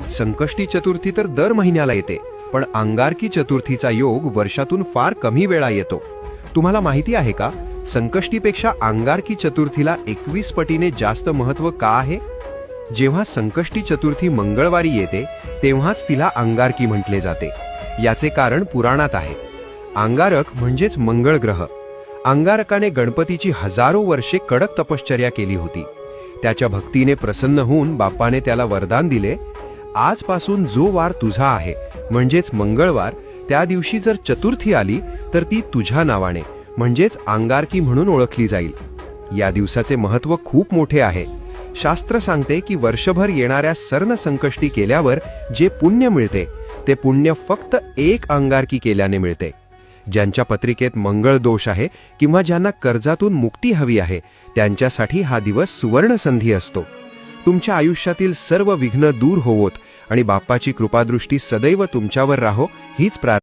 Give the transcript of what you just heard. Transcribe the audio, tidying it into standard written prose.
संकष्टी चतुर्थी तर दर महिन्याला येते, पण अंगारकी चतुर्थीचा योग वर्षातून फार कमी वेळा येतो. तुम्हाला माहिती आहे का, संकष्टीपेक्षा अंगारकी चतुर्थीला 21 पटीने जास्त महत्त्व का आहे? जेव्हा संकष्टी चतुर्थी मंगळवारी येते तेव्हाच तिला अंगारकी म्हटले जाते. याचे कारण पुराणात आहे. अंगारक म्हणजेच मंगळ ग्रह. अंगारकाने गणपतीची हजारो वर्षे कडक तपश्चर्या केली होती. त्याच्या भक्तीने प्रसन्न होऊन बाप्पाने त्याला वरदान दिले, आजपासून जो वार तुझा आहे म्हणजेच मंगळवार, त्या दिवशी जर चतुर्थी आली तर ती तुझ्या नावाने म्हणजेच अंगारकी म्हणून ओळखली जाईल. या दिवसाचे महत्त्व खूप मोठे आहे. शास्त्र सांगते की वर्षभर येणाऱ्या सर्ण संकष्टी केल्यावर जे पुण्य मिळते ते पुण्य फक्त एक अंगारकी केल्याने मिळते. ज्यांच्या पत्रिकेत मंगळ दोष आहे किंवा ज्यांना कर्जातून मुक्ती हवी आहे त्यांच्यासाठी हा दिवस सुवर्ण संधी असतो. तुमच्या आयुष्यातील सर्व विघ्न दूर होवोत आणि बाप्पाची कृपादृष्टी सदैव तुमच्यावर राहो हीच प्रार्थना.